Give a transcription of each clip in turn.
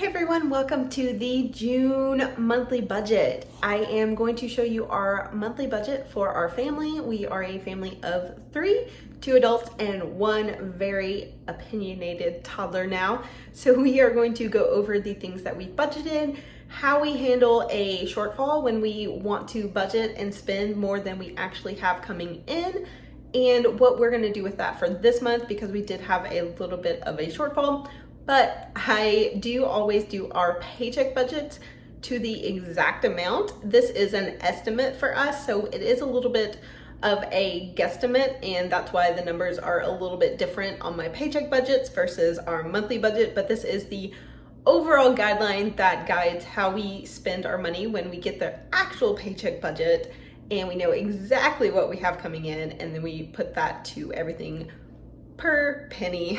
Hey everyone, welcome to the June monthly budget. I am going to show you our monthly budget for our family. We are a family of three, two adults and one very opinionated toddler now. So we are going to go over the things that we budgeted, how we handle a shortfall when we want to budget and spend more than we actually have coming in, and what we're going to do with that for this month because we did have a little bit of a shortfall. But I do always do our paycheck budgets to the exact amount. This is an estimate for us, so it is a little bit of a guesstimate, and that's why the numbers are a little bit different on my paycheck budgets versus our monthly budget. But this is the overall guideline that guides how we spend our money when we get the actual paycheck budget and we know exactly what we have coming in, and then we put that to everything per penny.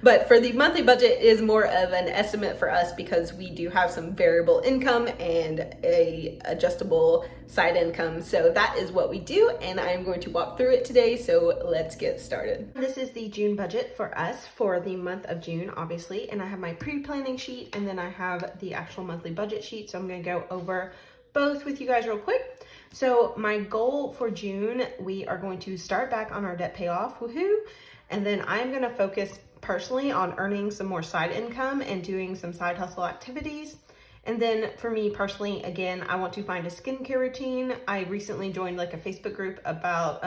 But for the monthly budget is more of an estimate for us because we do have some variable income and a adjustable side income. So that is what we do, and I'm going to walk through it today. So let's get started. This is the June budget for us for the month of June, obviously, and I have my pre-planning sheet and then I have the actual monthly budget sheet. So I'm going to go over both with you guys real quick. So my goal for June, we are going to start back on our debt payoff, woohoo. And then I'm gonna focus personally on earning some more side income and doing some side hustle activities. And then for me personally, again, I want to find a skincare routine. I recently joined like a Facebook group about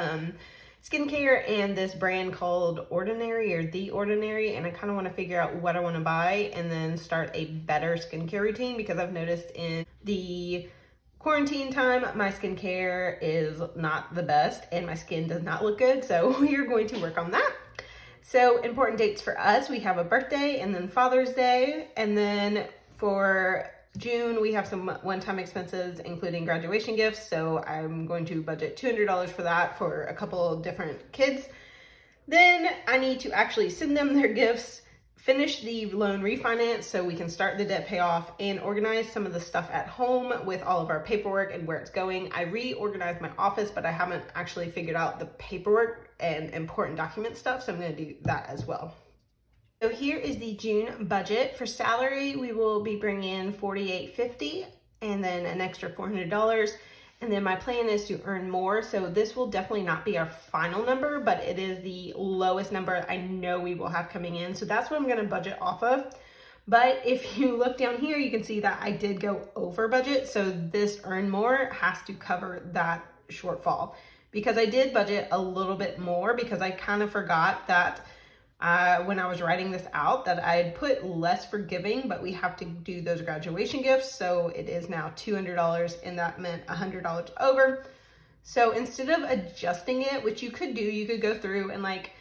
skincare and this brand called Ordinary or The Ordinary. And I kind of want to figure out what I want to buy and then start a better skincare routine, because I've noticed in the quarantine time, my skincare is not the best and my skin does not look good. So we are going to work on that. So important dates for us, we have a birthday and then Father's Day. And then for June, we have some one-time expenses, including graduation gifts. So I'm going to budget $200 for that for a couple of different kids. Then I need to actually send them their gifts, finish the loan refinance so we can start the debt payoff, and organize some of the stuff at home with all of our paperwork and where it's going. I reorganized my office, but I haven't actually figured out the paperwork and important document stuff, so I'm going to do that as well. So here is the June budget. For salary, we will be bringing in $48.50 and then an extra $400. And then my plan is to earn more. So this will definitely not be our final number, but it is the lowest number I know we will have coming in. So that's what I'm going to budget off of. But if you look down here, you can see that I did go over budget. So this earn more has to cover that shortfall, because I did budget a little bit more because I kind of forgot that when I was writing this out that I had put less for giving, but we have to do those graduation gifts. So it is now $200, and that meant $100 over. So instead of adjusting it, which you could do, you could go through and like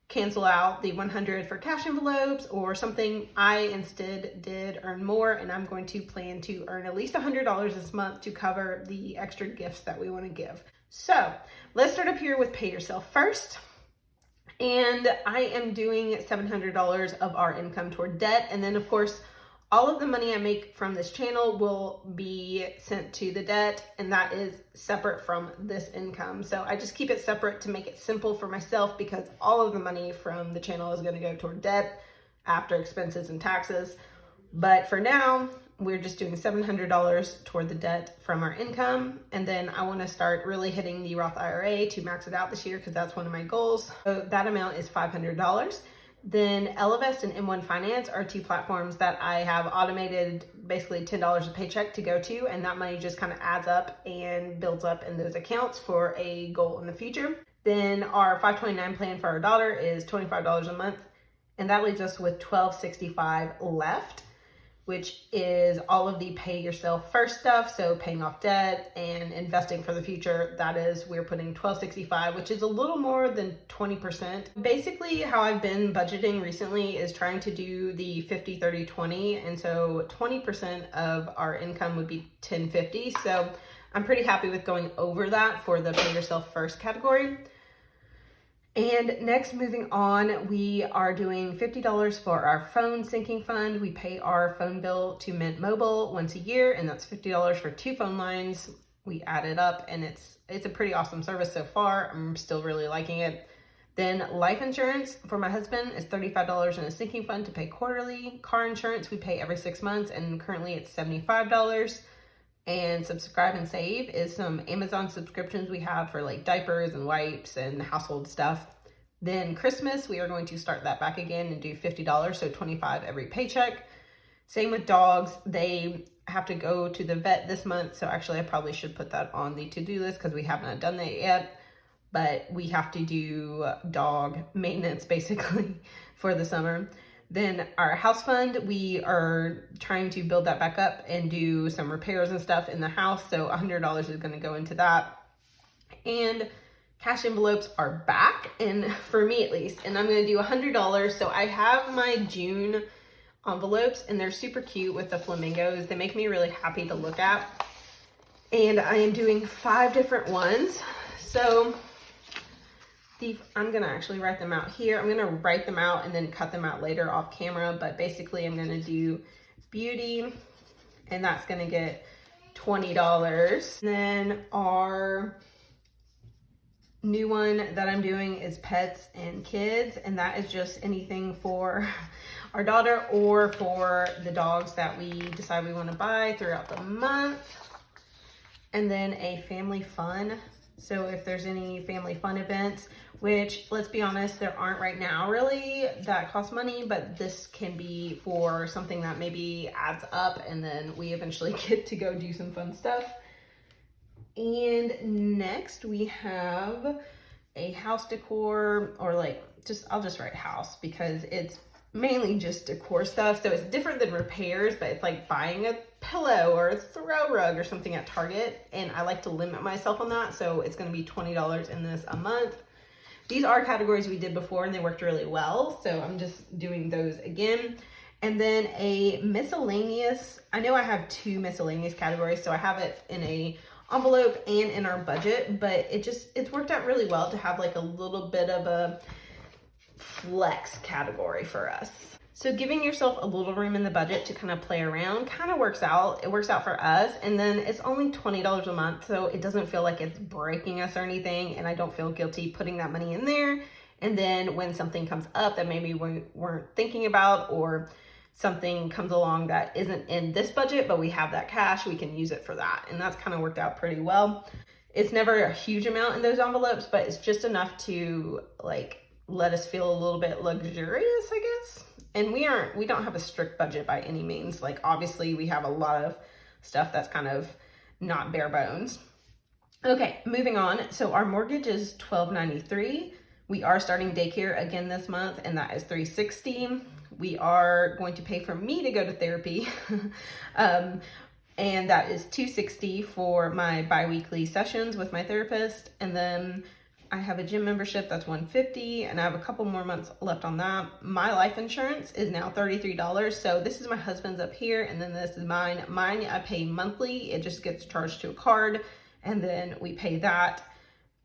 cancel out the 100 for cash envelopes or something. I instead did earn more, and I'm going to plan to earn at least $100 this month to cover the extra gifts that we want to give. So let's start up here with pay yourself first. And I am doing $700 of our income toward debt. And then of course, all of the money I make from this channel will be sent to the debt, and that is separate from this income. So I just keep it separate to make it simple for myself, because all of the money from the channel is going to go toward debt after expenses and taxes. But for now, we're just doing $700 toward the debt from our income. And then I want to start really hitting the Roth IRA to max it out this year, because that's one of my goals. So that amount is $500. Then Ellevest and M1 Finance are two platforms that I have automated basically $10 a paycheck to go to. And that money just kind of adds up and builds up in those accounts for a goal in the future. Then our 529 plan for our daughter is $25 a month. And that leaves us with $1265 left, which is all of the pay yourself first stuff. So paying off debt and investing for the future. That is, we're putting $1265, which is a little more than 20%. Basically how I've been budgeting recently is trying to do the 50-30-20. And so 20% of our income would be $1050. So I'm pretty happy with going over that for the pay yourself first category. And next, moving on, we are doing $50 for our phone syncing fund. We pay our phone bill to Mint Mobile once a year, and that's $50 for 2 phone lines. We add it up, and it's a pretty awesome service so far. I'm still really liking it. Then life insurance for my husband is $35 in a sinking fund to pay quarterly. Car insurance we pay every 6 months, and currently it's $75. And subscribe and save is some Amazon subscriptions we have for like diapers and wipes and household stuff. Then Christmas, we are going to start that back again and do $50, so $25 every paycheck. Same with dogs. They have to go to the vet this month, so actually I probably should put that on the to-do list because we haven't done that yet. But we have to do dog maintenance basically for the summer. Then our house fund, we are trying to build that back up and do some repairs and stuff in the house. So $100 is going to go into that. And cash envelopes are back, and for me at least, and I'm going to do $100. So I have my June envelopes, and they're super cute with the flamingos. They make me really happy to look at. And I am doing 5 different ones. So I'm gonna actually write them out here. I'm gonna write them out and then cut them out later off camera, but basically I'm gonna do beauty, and that's gonna get $20. Then our new one that I'm doing is pets and kids, and that is just anything for our daughter or for the dogs that we decide we wanna buy throughout the month. And then a family fun. So if there's any family fun events, which let's be honest, there aren't right now really that cost money, but this can be for something that maybe adds up and then we eventually get to go do some fun stuff. And next we have a house decor, or like I'll just write house because it's mainly just decor stuff. So it's different than repairs, but it's like buying a pillow or a throw rug or something at Target, and I like to limit myself on that, so it's going to be $20 in this a month. These are categories we did before and they worked really well, so I'm just doing those again. And then a miscellaneous, I know I have 2 miscellaneous categories, so I have it in a envelope and in our budget, but it's worked out really well to have like a little bit of a flex category for us. So giving yourself a little room in the budget to kind of play around kind of works out. It works out for us. And then it's only $20 a month, so it doesn't feel like it's breaking us or anything. And I don't feel guilty putting that money in there. And then when something comes up that maybe we weren't thinking about, or something comes along that isn't in this budget, but we have that cash, we can use it for that. And that's kind of worked out pretty well. It's never a huge amount in those envelopes, but it's just enough to like let us feel a little bit luxurious, I guess. And we don't have a strict budget by any means. Like obviously we have a lot of stuff that's kind of not bare bones. Okay, moving on. So our mortgage is $1,293. We are starting daycare again this month, and that is $360. We are going to pay for me to go to therapy. And that is $260 for my bi-weekly sessions with my therapist. And then I have a gym membership that's $150, and I have a couple more months left on that. My life insurance is now $33. So this is my husband's up here, and then this is mine. Mine I pay monthly. It just gets charged to a card, and then we pay that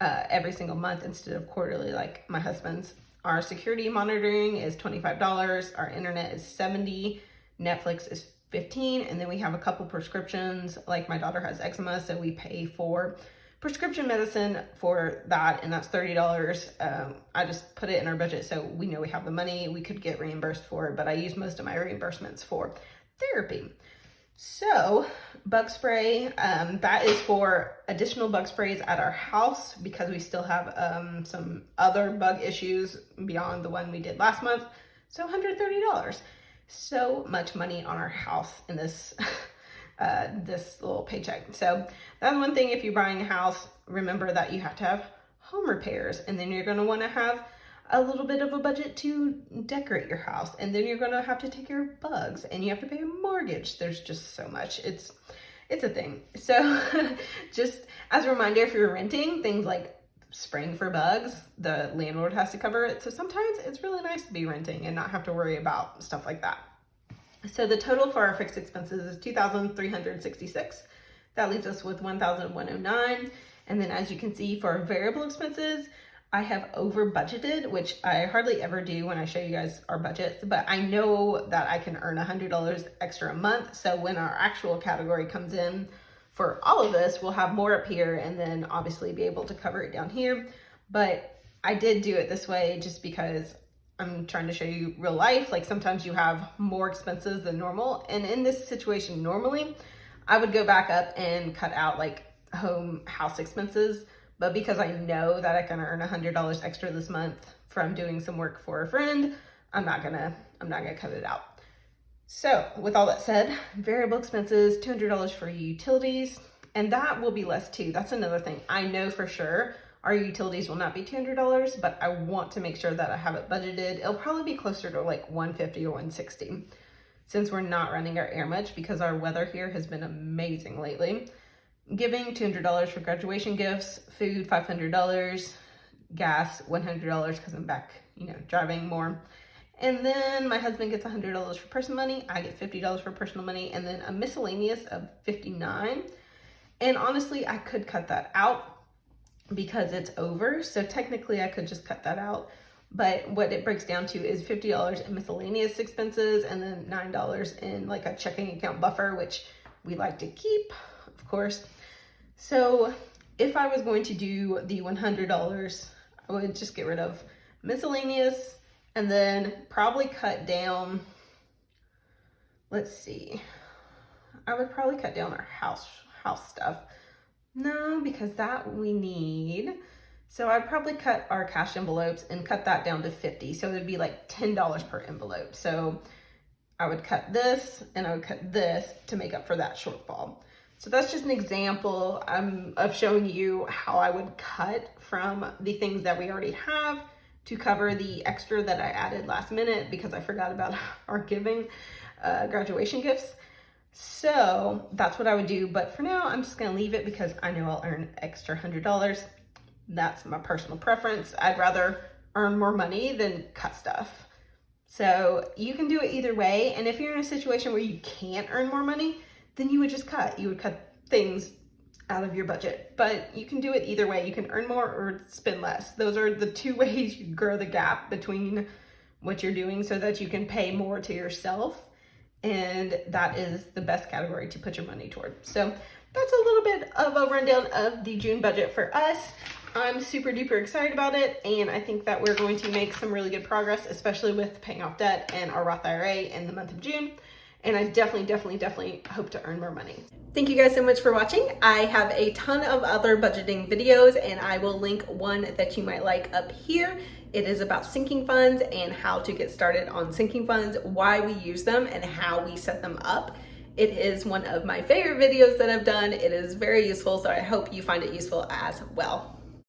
every single month instead of quarterly like my husband's. Our security monitoring is $25. Our internet is $70. Netflix is $15. And then we have a couple prescriptions. Like my daughter has eczema, so we pay for prescription medicine for that, and that's $30. I just put it in our budget so we know we have the money. We could get reimbursed for it, but I use most of my reimbursements for therapy. So bug spray, that is for additional bug sprays at our house because we still have some other bug issues beyond the one we did last month. So $130. So much money on our house in this this little paycheck. So that's one thing. If you're buying a house, remember that you have to have home repairs, and then you're going to want to have a little bit of a budget to decorate your house, and then you're going to have to take care of bugs, and you have to pay a mortgage. There's just so much. It's a thing. So just as a reminder, if you're renting, things like spraying for bugs, the landlord has to cover it. So sometimes it's really nice to be renting and not have to worry about stuff like that. So the total for our fixed expenses is $2,366. That leaves us with $1,109. And then as you can see, for our variable expenses, I have over budgeted, which I hardly ever do when I show you guys our budgets, but I know that I can earn $100 extra a month. So when our actual category comes in for all of this, we'll have more up here and then obviously be able to cover it down here. But I did do it this way just because I'm trying to show you real life. Like sometimes you have more expenses than normal. And in this situation, normally I would go back up and cut out like house expenses. But because I know that I can earn $100 extra this month from doing some work for a friend, I'm not gonna cut it out. So with all that said, variable expenses, $200 for utilities, and that will be less too. That's another thing. I know for sure our utilities will not be $200, but I want to make sure that I have it budgeted. It'll probably be closer to like $150 or $160 since we're not running our air much because our weather here has been amazing lately. Giving $200 for graduation gifts, food $500, gas $100 because I'm back, driving more. And then my husband gets $100 for personal money. I get $50 for personal money, and then a miscellaneous of $59. And honestly, I could cut that out because it's over. So technically I could just cut that out. But what it breaks down to is $50 in miscellaneous expenses and then $9 in like a checking account buffer, which we like to keep, of course. So if I was going to do the $100, I would just get rid of miscellaneous and then probably cut down, let's see, I would probably cut down our house stuff. No, because that we need. So I'd probably cut our cash envelopes and cut that down to 50. So it'd be like $10 per envelope. So I would cut this and I would cut this to make up for that shortfall. So that's just an example of showing you how I would cut from the things that we already have to cover the extra that I added last minute because I forgot about our giving graduation gifts. So that's what I would do. But for now, I'm just going to leave it because I know I'll earn extra $100. That's my personal preference. I'd rather earn more money than cut stuff. So you can do it either way. And if you're in a situation where you can't earn more money, then you would just cut. You would cut things out of your budget. But you can do it either way. You can earn more or spend less. Those are the two ways you grow the gap between what you're doing so that you can pay more to yourself. And that is the best category to put your money toward. So that's a little bit of a rundown of the June budget for us. I'm super duper excited about it. And I think that we're going to make some really good progress, especially with paying off debt and our Roth IRA in the month of June. And I definitely hope to earn more money. Thank you guys so much for watching. I have a ton of other budgeting videos and I will link one that you might like up here. It is about sinking funds and how to get started on sinking funds, why we use them and how we set them up. It is one of my favorite videos that I've done. It is very useful, so I hope you find it useful as well.